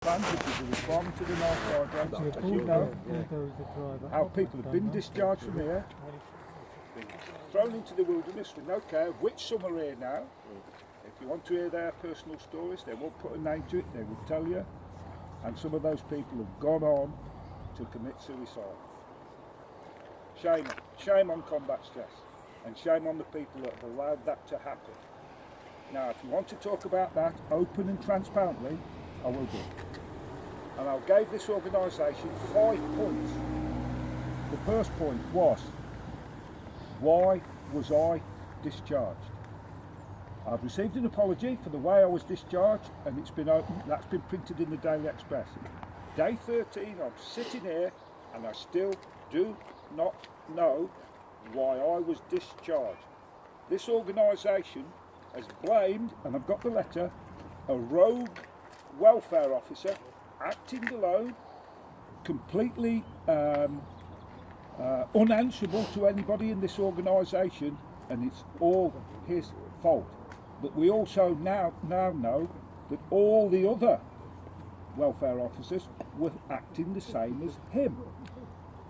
Which is a requirement to the North Guardrails, as you know, how people have been discharged from here, thrown into the wilderness for no care, which some are here now. If you want to hear their personal stories, they won't put a name to it, they will tell you. And some of those people have gone on to commit suicide. Shame on combat stress, and shame on the people that have allowed that to happen. Now, if you want to talk about that open and transparently, I will do. And I gave this organisation 5 points. The first point was, why was I discharged? I've received an apology for the way I was discharged, and it's been open. That's been printed in the Daily Express. Day 13, I'm sitting here, and I still do not know why I was discharged. This organisation has blamed, and I've got the letter, a rogue welfare officer acting alone, completely unanswerable to anybody in this organisation, and it's all his fault. But we also now know that all the other welfare officers were acting the same as him.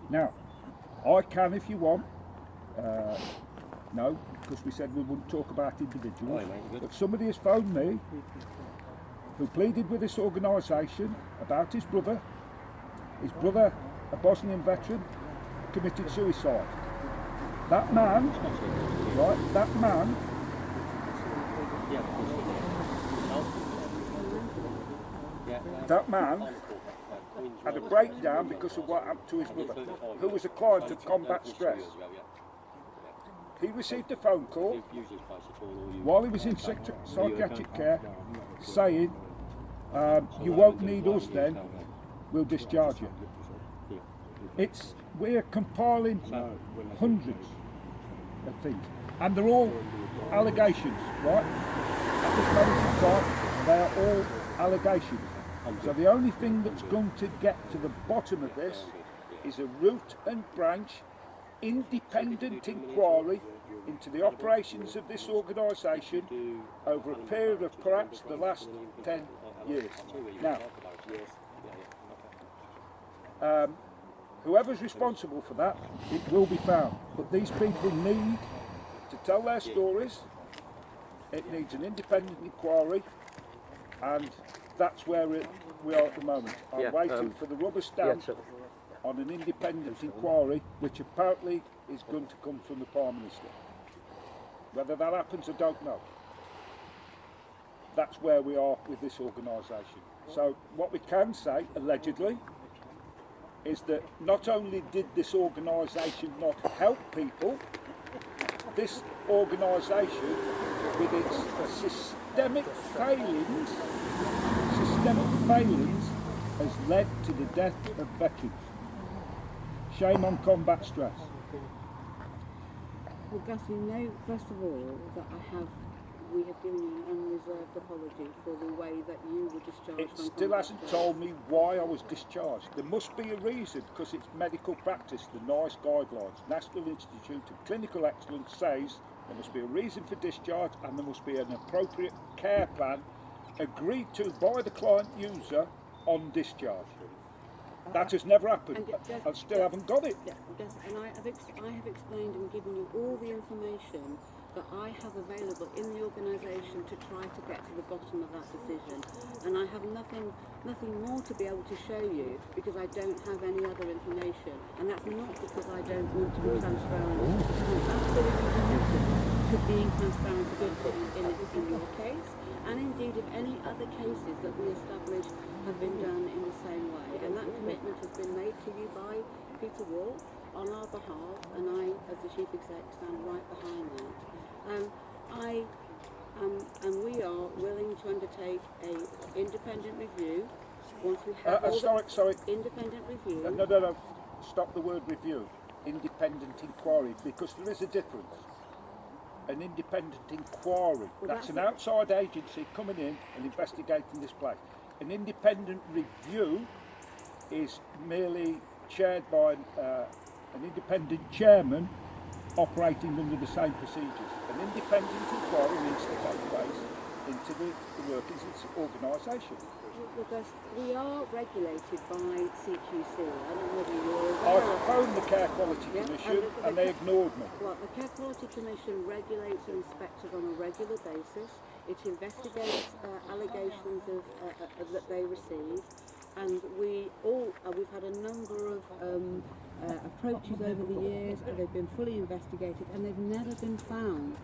Now, I can, if you want, no, because we said we wouldn't talk about individuals, but somebody has phoned me who pleaded with this organisation about his brother, a Bosnian veteran, committed suicide. That man, right, that man had a breakdown because of what happened to his brother, who was a client of combat stress. He received a phone call while he was in psychiatric care saying, you won't need us then, we'll discharge you. We're compiling hundreds of things, and they're all allegations, right? At this moment in time, they are all allegations. So the only thing that's going to get to the bottom of this is a root and branch independent inquiry into the operations of this organisation over a period of perhaps the last 10 years. Now, whoever's responsible for that, it will be found. But these people need to tell their stories. It needs an independent inquiry, and that's where we are at the moment. I'm waiting for the rubber stamp on an independent inquiry, which apparently is going to come from the Prime Minister. Whether that happens, I don't know. That's where we are with this organisation. So what we can say, allegedly, is that not only did this organisation not help people, this organisation, with its systemic failings, has led to the death of veterans. Shame on combat stress. Well, Gus, you know, first of all, that we have given you an unreserved apology for the way that you were discharged. It still hasn't told me why I was discharged. There must be a reason, because it's medical practice, the NICE guidelines. National Institute of Clinical Excellence says there must be a reason for discharge, and there must be an appropriate care plan agreed to by the client user on discharge. That has never happened. I still haven't got it. And I have explained and given you all the information that I have available in the organisation to try to get to the bottom of that decision. And I have nothing more to be able to show you, because I don't have any other information. And that's not because I don't want to be transparent. I'm absolutely committed to being transparent in your case, and indeed if any other cases that we establish have been done in the same way. And that commitment has been made to you by Peter Wall on our behalf, and I, as the Chief Exec, stand right behind that. And we are willing to undertake an independent review once we have independent review. No. Stop the word review. Independent inquiry, because there is a difference. An independent inquiry. That's an outside agency coming in and investigating this place. An independent review is merely chaired by an independent chairman operating under the same procedures. An independent inquiry needs to take place into the workings of this organisation. Because we are regulated by CQC. I don't know whether you're I aware of phoned the Care Quality Yeah, Commission and and they ignored me. Well, the Care Quality Commission regulates and inspects us on a regular basis. It investigates allegations that they receive, and we've had a number of approaches over the years, and they've been fully investigated, and they've never been found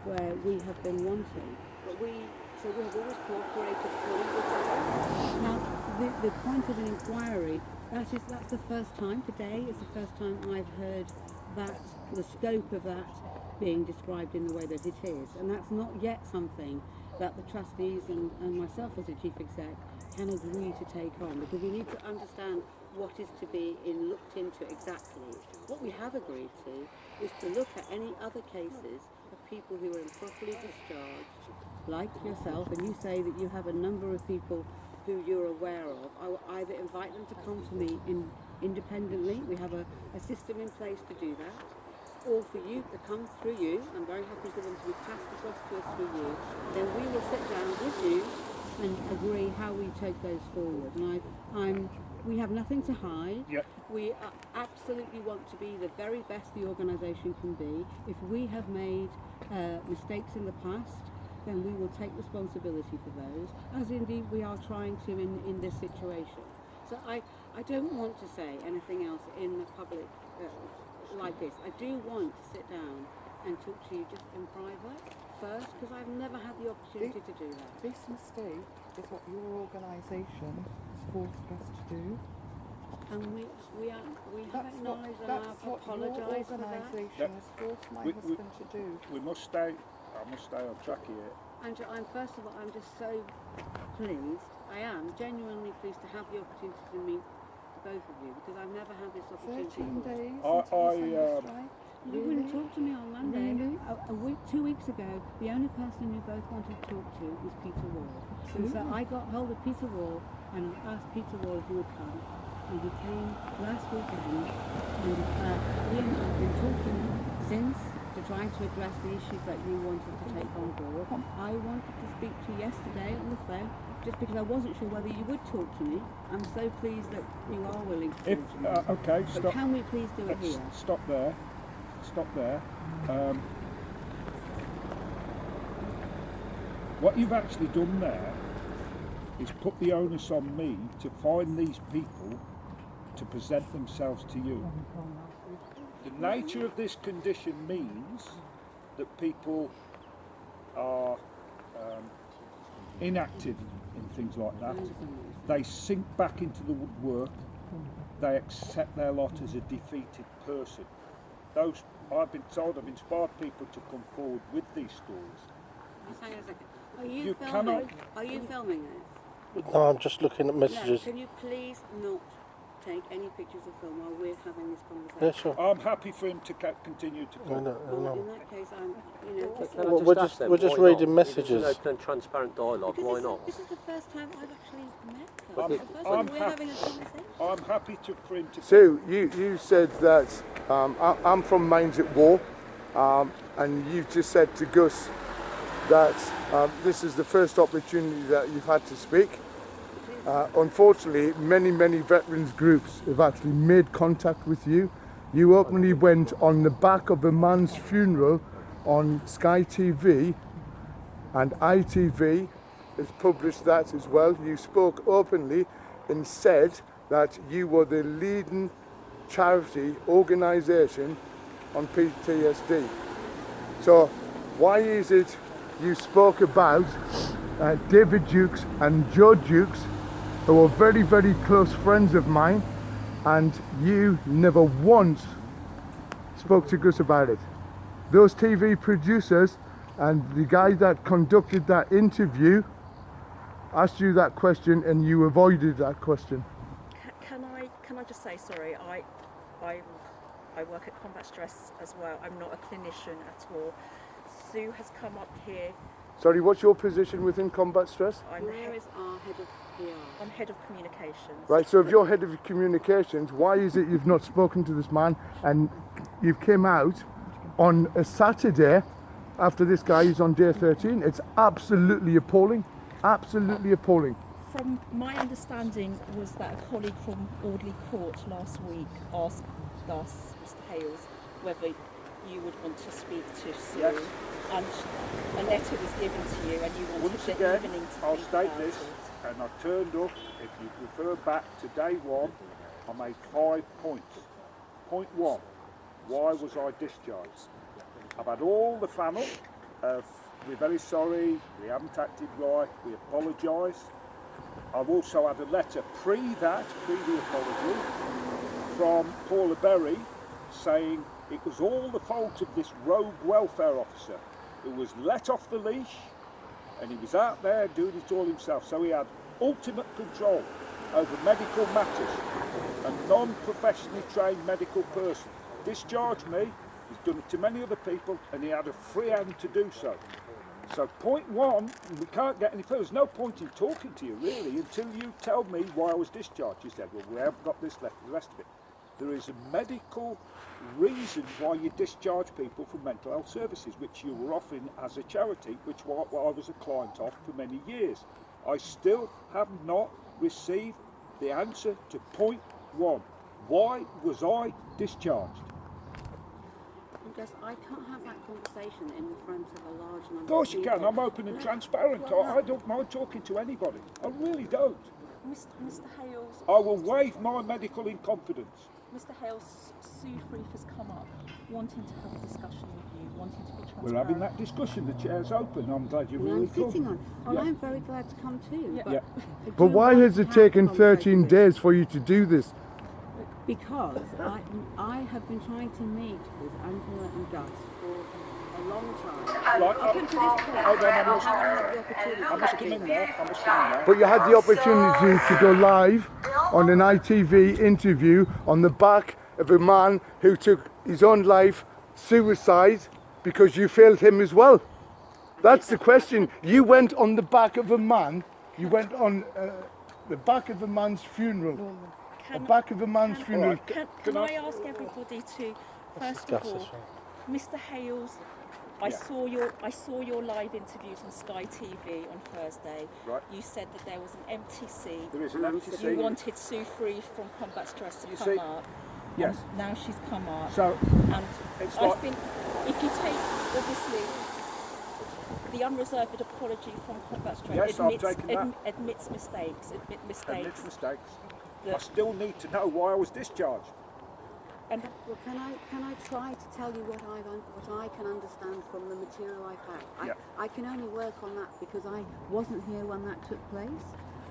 where we have been wanting. So we have always cooperated fully with them. Now, the point of an inquiry, that's the first time today. It's the first time I've heard that the scope of that being described in the way that it is, and that's not yet something that the trustees and myself as the chief exec can agree to take on, because we need to understand what is to be looked into exactly. What we have agreed to is to look at any other cases of people who are improperly discharged, like yourself, and you say that you have a number of people who you're aware of. I will either invite them to come to me independently, we have a system in place to do that, or for you to come through you. I'm very happy for them to be passed across to us through you. Then we will sit down with you and agree how we take those forward. And we have nothing to hide. Yep. We absolutely want to be the very best the organisation can be. If we have made mistakes in the past, then we will take responsibility for those, as indeed we are trying to in this situation. So I don't want to say anything else in the public like this. I do want to sit down and talk to you just in private first, because I've never had the opportunity to do that. This mistake is what your organisation has forced us to do. And we have acknowledged and That's I've what your apologised for that. organisation has forced my husband to do. I must stay on track here. Angela, first of all, I'm just so pleased. I am genuinely pleased to have the opportunity to meet both of you, because I've never had this opportunity 13 before. days I- into the summer I, strike. You wouldn't talk to me on Monday. Really? A week, 2 weeks ago, the only person you both wanted to talk to was Peter Wall. And so I got hold of Peter Wall and asked Peter Wall if he would come. And he came last weekend. And he and I have been talking since to try to address the issues that you wanted to take on board. I wanted to speak to you yesterday on the phone, just because I wasn't sure whether you would talk to me. I'm so pleased that you are willing to talk to me. Okay, But stop. can we please do it Let's here? Stop there. Stop there. What you've actually done there is put the onus on me to find these people to present themselves to you. The nature of this condition means that people are inactive in things like that. They sink back into the work. They accept their lot as a defeated person. Those, I've been told, I've inspired people to come forward with these stories. Just hang on a second. Are you You filming? cannot- Are you filming this? No, I'm just looking at No. messages. Can you please not take any pictures of film while we're having this conversation? Yeah, sure. I'm happy for him to continue to I film. know, I Well, know. in that case, this Can I Well, just we're ask just- them, we're just why reading not? If it's messages. an open and transparent dialogue, because why not? This is the first time I've actually met them. But It's the first time we're happy- having a conversation. I'm happy for him to. Sue, you said that I'm from Minds at War, and you just said to Gus that this is the first opportunity that you've had to speak. Unfortunately, many veterans groups have actually made contact with you. You openly went on the back of a man's funeral on Sky TV, and ITV has published that as well. You spoke openly and said that you were the leading charity organisation on PTSD. So why is it you spoke about David Dukes and Joe Dukes, who are very close friends of mine, and you never once spoke to Gus about it? Those TV producers and the guy that conducted that interview asked you that question and you avoided that question. Can I just say, sorry, I work at Combat Stress as well. I'm not a clinician at all. Sue has come up here. Sorry, what's your position within Combat Stress? Where is our head of PR? I'm head of communications. Right, so if you're head of communications, why is it you've not spoken to this man and you've came out on a Saturday after this guy is on day 13. It's absolutely appalling. Absolutely appalling. From my understanding was that a colleague from Audley Court last week asked us, Mr. Hales, whether you would want to speak to Sue, Yes. and a letter was given to you, and you wanted Once the again, evening to I'll speak state about this, it. and I turned up. If you refer back to day one, I made 5 points. Point 1, why was I discharged? I've had all the flannel of, we're very sorry, we haven't acted right, we apologise. I've also had a letter pre the apology, from Paula Berry saying it was all the fault of this rogue welfare officer who was let off the leash and he was out there doing it all himself. So he had ultimate control over medical matters. A non-professionally trained medical person discharged me, he's done it to many other people, and he had a free hand to do so. So point 1, we can't get any further. There's no point in talking to you really until you tell me why I was discharged. You said, well, we haven't got this left, the rest of it. There is a medical reason why you discharge people from mental health services, which you were offering as a charity, which I was a client of for many years. I still have not received the answer to point 1. Why was I discharged? Because I can't have that conversation in front of a large number of people. Of course you can. I'm open and transparent. I don't mind talking to anybody. I really don't. Mr. Hales, I will waive my medical incompetence. Mr. Hales, Sue Freeth has come up wanting to have a discussion with you, wanting to be transparent. We're having that discussion. The chair's open. I'm glad you're And really I'm sitting come. on. Well, Yeah. I'm very glad to come too. Yeah. But, Yeah. I But do why want has to it have taken a conversation 13 with days for you to do this? Because I have been trying to meet with Angela and Gus for a long time. Right, Up until this point, hold on, I haven't had the opportunity. I must come in there. I must come in there. But you had the opportunity to go live on an ITV interview on the back of a man who took his own life, suicide, because you failed him as well. That's the question. You went on the back of a man, you went on the back of a man's funeral. The back of a man's funeral. Can I ask everybody to, first of all, Mr. Hales, I saw your live interviews on Sky TV on Thursday. Right. You said that there was an empty seat. There is an empty You seat. wanted Sue Freeth from Combat Stress to You come see- up. Yes. And now she's come up. So And it's I like- think if you take, obviously, the unreserved apology from Combat Stress Yes, I've taken that. admits mistakes, mistakes. admits mistakes. I that- still need to know why I was discharged. and Well, can I try to tell you what I can understand from the material I've had? Yeah. I can only work on that because I wasn't here when that took place,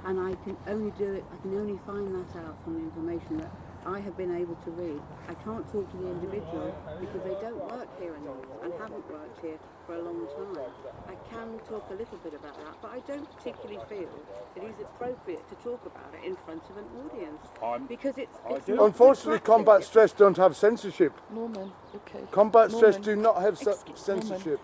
and I can only do it. I can only find that out from the information that I have been able to read. I can't talk to the individual because they don't work here anymore and haven't worked here for a long time. I can talk a little bit about that, but I don't particularly feel it is appropriate to talk about it in front of an audience because it's do. not Unfortunately, good Combat practice. Stress don't have censorship. Norman, okay. Combat Stress Norman. do not have Excuse- censorship.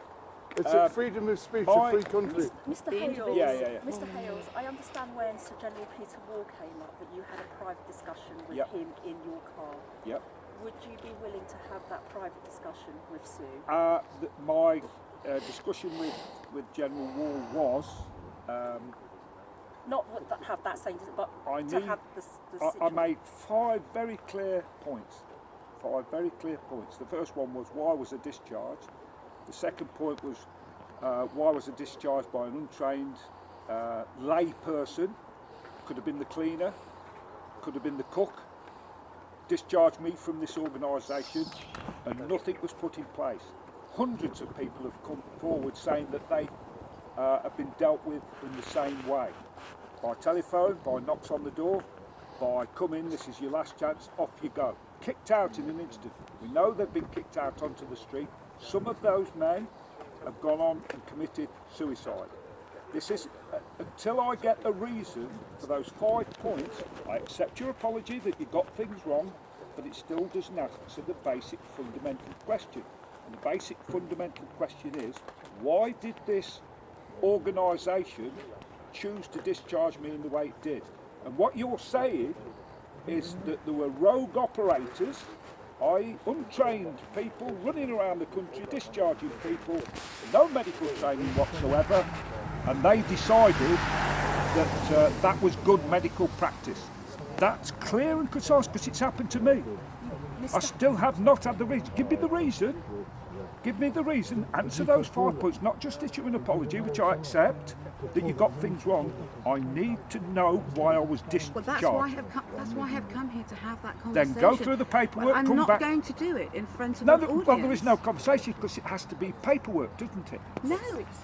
It's a freedom of speech, a I- free country. Mr. The Hales, individual- Yeah. Mr. Hales, I understand when Sir General Peter Wall came up that you had a private discussion with Yep. him in your car. Yep. Would you be willing to have that private discussion with Sue? My discussion with General Wall was Not have that same, but I to need- have the I situation. made 5 very clear points. 5 very clear points. The first one was why was I discharged. The second point was why was I discharged by an untrained lay person. Could have been the cleaner, could have been the cook. Discharged me from this organisation and nothing was put in place. Hundreds of people have come forward saying that they have been dealt with in the same way. By telephone, by knocks on the door, by come in, this is your last chance, off you go. Kicked out in an instant. We know they've been kicked out onto the street. Some of those men have gone on and committed suicide. This is, until I get a reason for those 5 points, I accept your apology that you got things wrong, but it still doesn't answer the basic fundamental question. And the basic fundamental question is, why did this organisation choose to discharge me in the way it did? And what you're saying is that there were rogue operators untrained people running around the country, discharging people, no medical training whatsoever, and they decided that that was good medical practice. That's clear and concise because it's happened to me. I still have not had the reason. Give me the reason. Give me the reason. Answer those 5 points. Not just issue an apology, which I accept, that you got things wrong. I need to know why I was discharged. Well, that's why I have come here to have that conversation. Then go through the paperwork, Well, I'm come not back. going to do it in front of No, an audience. well, there is no conversation because it has to be paperwork, doesn't it? No,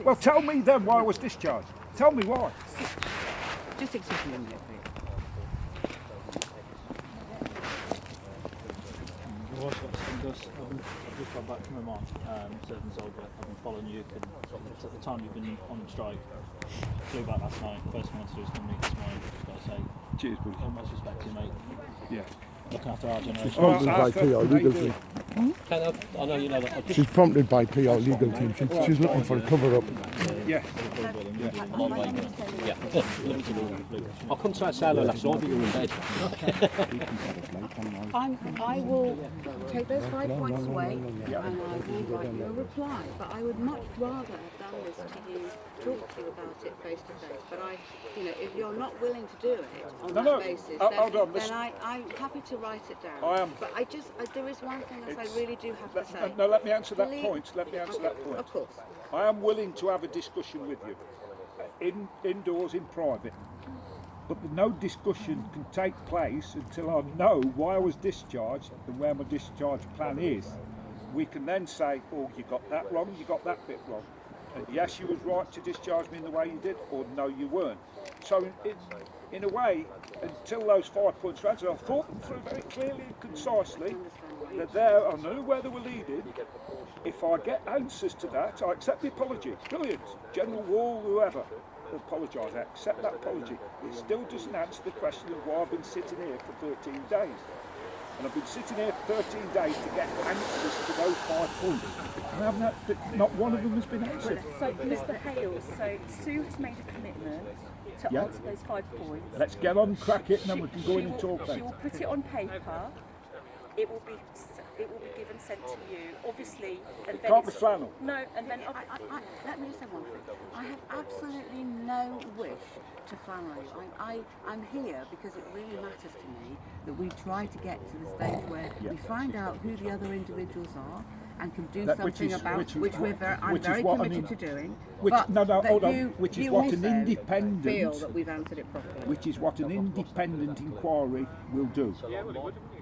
Well, tell me then why I was discharged. Tell me why. just excuse me a minute, please. I've just gone back from Oman, serving soldier. I've been following you, and at the time you've been on strike. Flew back last night. First thing I wanted to do is come meet this morning. Just got to say, Cheers, buddy. utmost respect to you, mate. Yeah. Looking after our generation. Prompted by PR legal team. I know you know that. She's prompted by PR legal team. She's looking for a cover up. Yeah. Yeah. I'll come to that solo last night, but you were in bed. I will take those 5 points away and I will write you a reply. But I would much rather have done this to you, talk to you about it face to face. But if you're not willing to do it on that basis, then I'm happy to write it down. I am. But there is one thing that I really do have to say. No, let me answer that point. Let me answer that point. Of course. I am willing to have a discussion with you, indoors, in private. But no discussion can take place until I know why I was discharged and where my discharge plan is. We can then say, oh, you got that wrong, you got that bit wrong. And yes, you was right to discharge me in the way you did, or no, you weren't. So in a way, until those 5 points were answered, I thought them through very clearly and concisely. They're there, I know where they were leading. If I get answers to that, I accept the apology. Brilliant. General Wall, whoever, apologise. I accept that apology. It still doesn't answer the question of why I've been sitting here for 13 days. And I've been sitting here for 13 days to get answers to those 5 points. And I haven't, not one of them has been answered. So, Mr. Hales, so Sue has made a commitment to answer those 5 points. Let's get on, crack it, and then we can go in and talk then. She will put it on paper. It will be given sent to you, obviously. And then Can't be flannel. No, and then Let me just say one thing. I have absolutely no wish to flannel you. I'm here because it really matters to me that we try to get to the stage where we find out who the other individuals are and can do something about which I'm very committed to doing. Which is what an independent feel that we've answered it properly. Which is what an independent inquiry will do.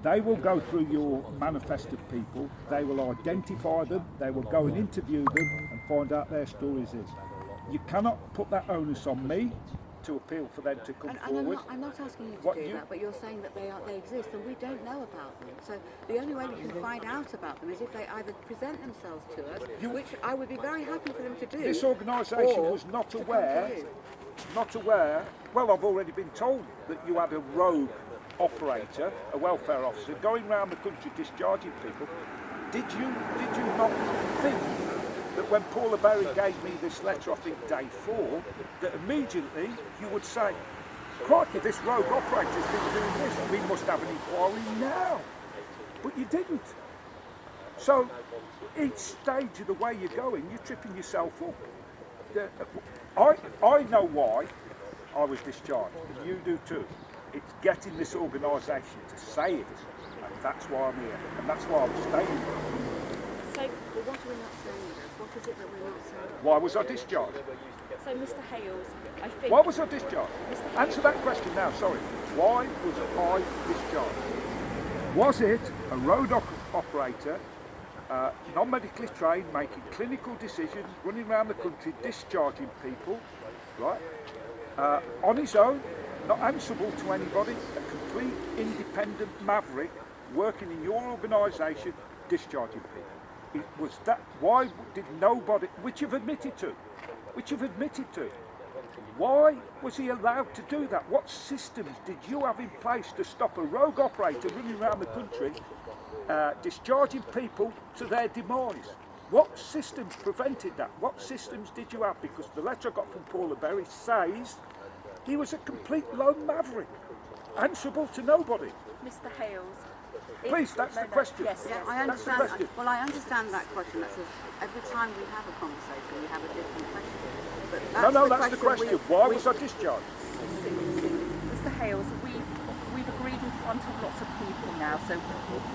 They will go through your manifest of people, they will identify them, they will go and interview them and find out their stories is. You cannot put that onus on me to appeal for them to come forward. I'm not asking you to do that, but you're saying that they exist and we don't know about them. So the only way we can find out about them is if they either present themselves to us, which I would be very happy for them to do. This organisation was not aware, well, I've already been told that you had a rogue operator, a welfare officer, going around the country discharging people. Did you not think that when Paula Berry gave me this letter, I think day 4, that immediately you would say, crikey, this rogue operator's been doing this, we must have an inquiry now. But you didn't. So each stage of the way you're going, you're tripping yourself up. I know why I was discharged, and you do too. It's getting this organisation to say it, and that's why I'm here, and that's why I'm staying. So, well, what are we not saying then? What is it that we're not saying? Why was I discharged? So, Mr. Hales, I think. Why was I discharged? Answer that question now, sorry. Why was I discharged? Was it a road operator, non-medically trained, making clinical decisions, running around the country, discharging people, right? On his own, not answerable to anybody, a complete independent maverick working in your organisation, discharging people. It was that. Why did nobody, which you've admitted to, why was he allowed to do that? What systems did you have in place to stop a rogue operator running around the country discharging people to their demise? What systems prevented that? What systems did you have? Because the letter I got from Paula Berry says he was a complete lone maverick, answerable to nobody. Mr. Hales, Please, that's the question. Yes, Yeah, yes. I That's the understand. question. Well, I understand that question. Every time we have a conversation, we have a different question. But That's the question. Why was I discharged? Mr. Hales, we've agreed in front of lots of people now, so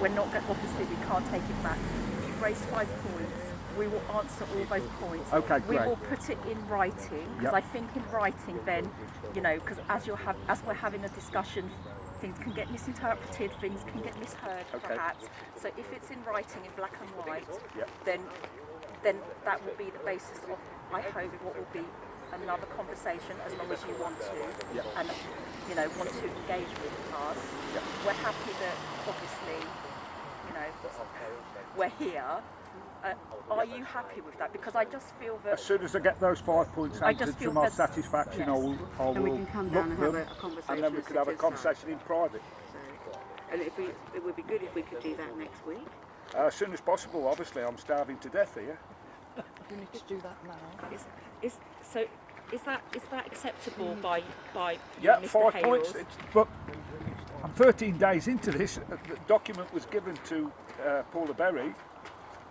we're not going. Obviously, we can't take it back. You've raised 5 points. We will answer all those points. Okay, We great. will put it in writing because Yep. I think in writing, then because as we're having a discussion, things can get misinterpreted, things can get misheard, Okay. perhaps. So if it's in writing in black and white, Yep. then that will be the basis of, I hope, what will be another conversation, as long as you want to, Yep. and want to engage with us. Yep. We're happy that obviously, we're here. Are you happy with that? Because I just feel that As soon as I get those 5 points I just answered to feel my that- satisfaction, yes. I will And we can come down and have them, a conversation. and then we as could have a it is, conversation in private. So, and it would be good if we could do that next week. As soon as possible, obviously. I'm starving to death here. You need to do that now. is that acceptable by Yeah, Mr. 5 Hales? points. But I'm 13 days into this. The document was given to Paula Berry,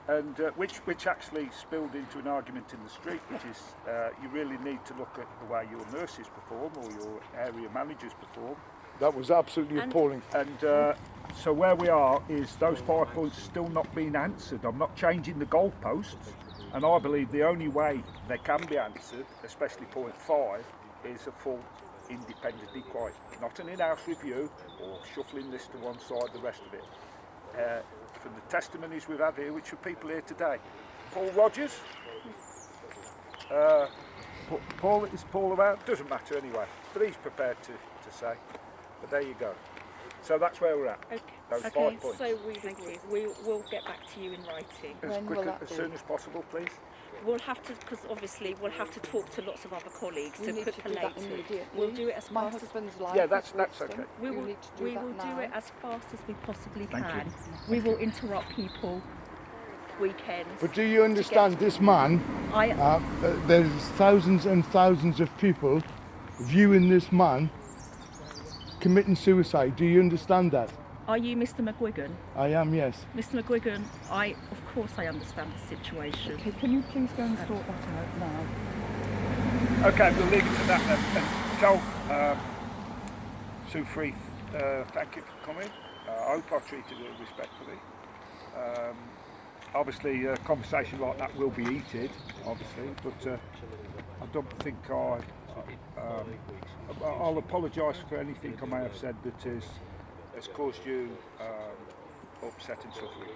and which actually spilled into an argument in the street, which is you really need to look at the way your nurses perform or your area managers perform. That was absolutely And- appalling. And so where we are is those 5 points still not being answered. I'm not changing the goalposts, and I believe the only way they can be answered, especially point 5, is a full independent inquiry, not an in-house review or shuffling this to one side, the rest of it. From the testimonies we've had here, which are people here today, Paul Rogers, Paul is Paul about? Doesn't matter anyway, but he's prepared to say. But there you go. So that's where we're at. Okay. Those Okay. 5 points. So we will get back to you in writing. As When quick will that as be? soon as possible, please. We'll have to, because obviously we'll have to talk to lots of other colleagues You to need to do that collate it. immediately. We'll do it as My fast as husband's life Yeah, is that's with okay. them. we You will. need to do We that will now. do it as fast as we possibly Thank you. can. We will interrupt people weekends. But do you understand this man? There's thousands and thousands of people viewing this man committing suicide. Do you understand that? Are you Mr. McGuigan? I am, yes. Mr. McGuigan, of course I understand the situation. Okay, can you please go and sort that out now? Okay, we'll leave it to that then. And tell Sue Freeth, thank you for coming. I hope I treated her respectfully. Obviously, a conversation like that will be heated, obviously, but I don't think I'll apologise for anything I may have said that has caused you upset and suffering.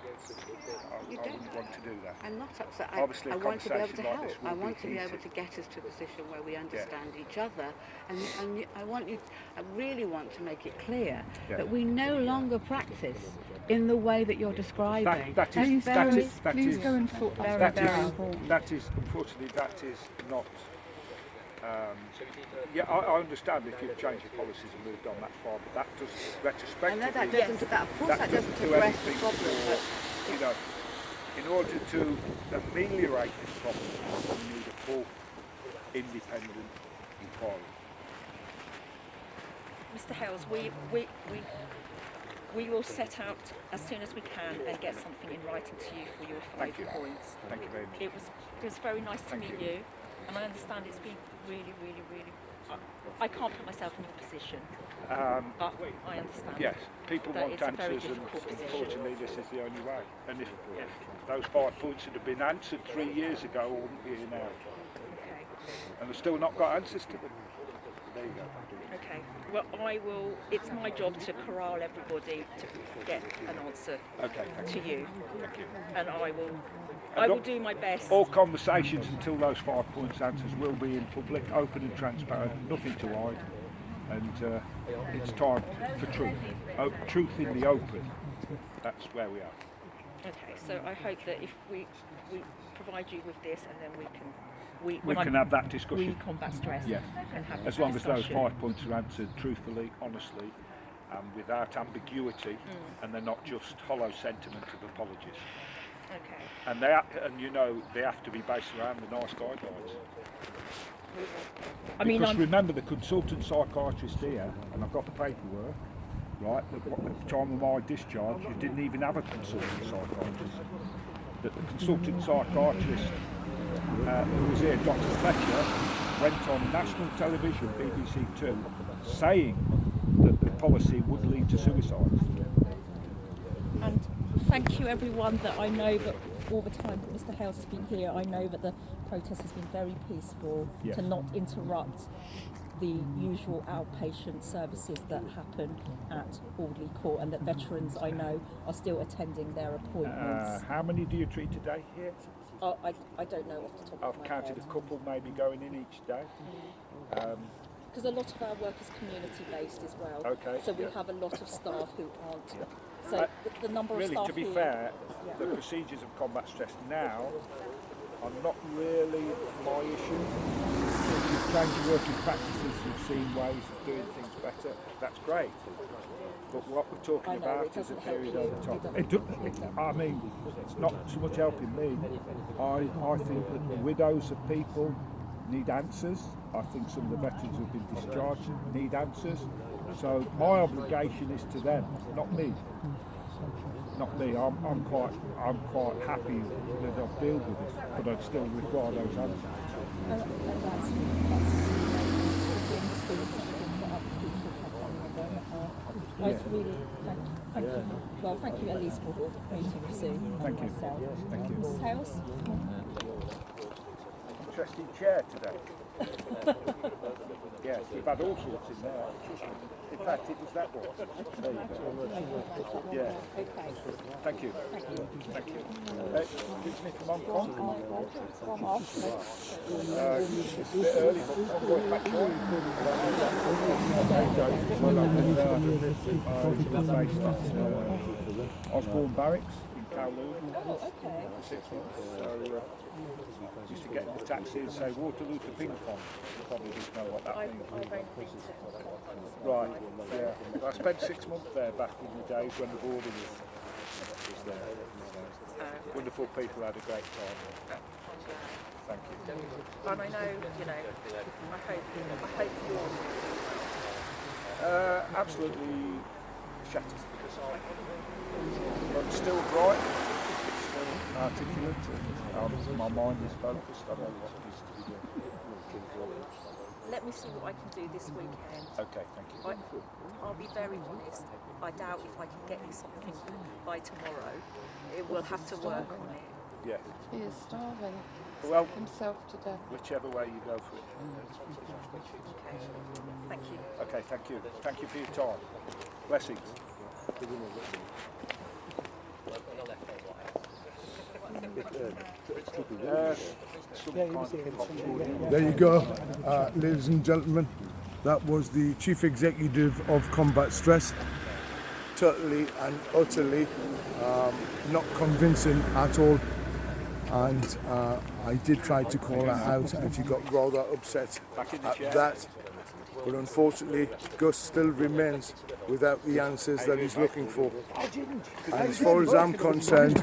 I wouldn't want to do that. I'm not upset. Obviously, I a want to be able to conversation like help. this will I be want to be able heated. to get us to a position where we understand each other, and I really want to make it clear that we no longer practice in the way that you're describing. Please go and sort that out now. That is, unfortunately, that is not. I understand if you've changed your policies and moved on that far, but that does retrospectively. I know that doesn't. Of course, that doesn't do address the anything problem. for, But you know, in order to ameliorate this problem, you need a full independent inquiry. Mr. Hales, we will set out as soon as we can and get something in writing to you for your 5 Thank you. points. Thank you very much. It was very nice to meet you, and I understand it's been really. I can't put myself in your position, but I understand. Yes, people that want it's a very answers, and difficult position. unfortunately, this is the only way. And if those 5 points had been answered 3 years ago, I wouldn't be here now. Okay. And I've still not got answers to them. There you go. Okay. Well, it's my job to corral everybody to get an answer Okay, thank to you, And I will do my best. All conversations until those 5 points answers will be in public, open and transparent, nothing to hide. And it's time for truth. Truth in the open. That's where we are. Okay, so I hope that if we provide you with this, and then we We can have that discussion. We combat stress. Yes. And have As that long as those discussion. 5 points are answered truthfully, honestly, and without ambiguity, and they're not just hollow sentiment of apologies. Okay. And they have to be based around the NICE guidelines. I mean, Because remember, the consultant psychiatrist here, and I've got the paperwork, right, that at the time of my discharge, you didn't even have a consultant psychiatrist. That the consultant psychiatrist who was here, Dr. Fletcher, went on national television, BBC 2, saying that the policy would lead to suicide. And thank you everyone that I know that all the time that Mr Hales has been here, I know that the protest has been very peaceful, Yeah. to not interrupt the usual outpatient services that happen at Audley Court, and that veterans I know are still attending their appointments. How many do you treat a day here? I don't know off the top I've of my counted head. a couple maybe going in each day. Because a lot of our work is community based as well. Okay, So we yeah. have a lot of staff who aren't. So the number of Really, staff to be here, fair, Yeah. the procedures of combat stress now are not really my issue. If you've changed working practices, you've seen ways of doing things better, that's great. But what we're talking I know, about it is a doesn't help period you. over time. It doesn't. I mean, it's not so much helping me. I think that the widows of people need answers. I think some of the veterans who've been discharged need answers. So my obligation is to them, not me. Not me. I'm quite happy that I've dealt with it, but I still require those answers. and that's something that other people have done with them. I really thank you. Well, thank you at least for meeting soon. Thank you. Myself. Thank you. Mrs Hales? Interesting chair today. Yes, we've had all sorts in there. In fact, it was that one. There you go. Yeah. Okay. Thank you. Thank you. Excuse me from Hong Kong. It's a bit early, but I'm going back home. Osborne Barracks in Kowloon. Oh, okay. For 6 months. So, used to get in the taxi and say Waterloo to Ping Pong. You probably didn't know what that I've means. only been to Hong Kong. Right, yeah. I spent 6 months there back in the days when the border was there. Wonderful people, had a great time. Thank you. And I know, I hope you're Absolutely shattered. But still bright, still articulate, and my mind is focused. I know what it is to be doing. let me see what I can do this weekend. Okay, thank you. I'll be very honest. I doubt if I can get you something by tomorrow. It will have to work on it. Yes. He is starving Well, himself to death. whichever way you go for it. Okay. Thank you. Okay, thank you. Thank you for your time. Blessings. There you go, ladies and gentlemen. That was the Chief Executive of Combat Stress. Totally and utterly not convincing at all. And I did try to call her out and she got rather upset at that. But unfortunately, Gus still remains without the answers that he's looking for. And as far as I'm concerned,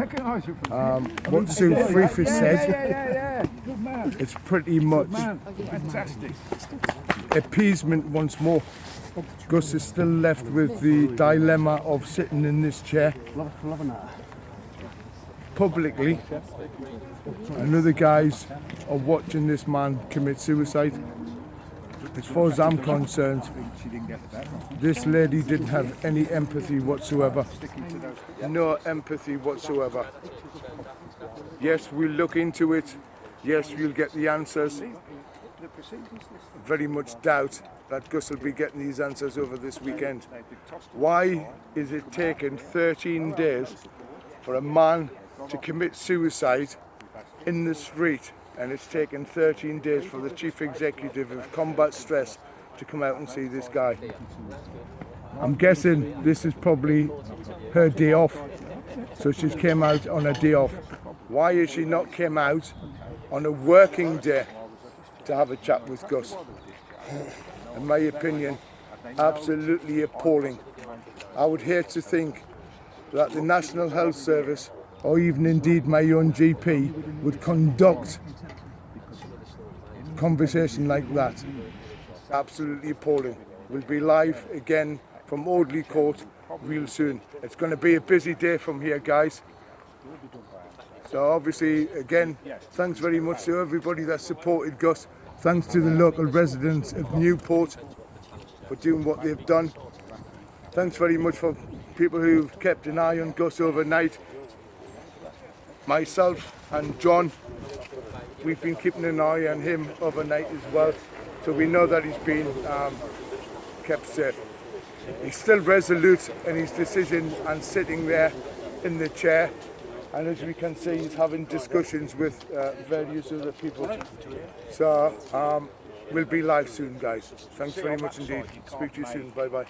what Sue Freeth has said, it's pretty much Fantastic. appeasement once more. Gus is still left with the dilemma of sitting in this chair publicly, and other guys are watching this man commit suicide. As far as I'm concerned, this lady didn't have any empathy whatsoever. No empathy whatsoever. Yes, we'll look into it. Yes, we'll get the answers. Very much doubt that Gus will be getting these answers over this weekend. Why is it taking 13 days for a man to commit suicide in the street, and it's taken 13 days for the Chief Executive of Combat Stress to come out and see this guy? I'm guessing this is probably her day off, so she's came out on a day off. Why has she not came out on a working day to have a chat with Gus? In my opinion, absolutely appalling. I would hate to think that the National Health Service, or even indeed my own GP, would conduct conversation like that. Absolutely appalling. We'll be live again from from Audley Court real soon. It's going to be a busy day from here, guys. So obviously, again, thanks very much to everybody that supported Gus. Thanks to the local residents of Newport for doing what they've done. Thanks very much for people who've kept an eye on Gus overnight. Myself and John, we've been keeping an eye on him overnight as well. So we know that he's been kept safe. He's still resolute in his decision and sitting there in the chair. And as we can see, he's having discussions with various other people. So we'll be live soon, guys. Thanks very much indeed. Speak to you soon. Bye-bye.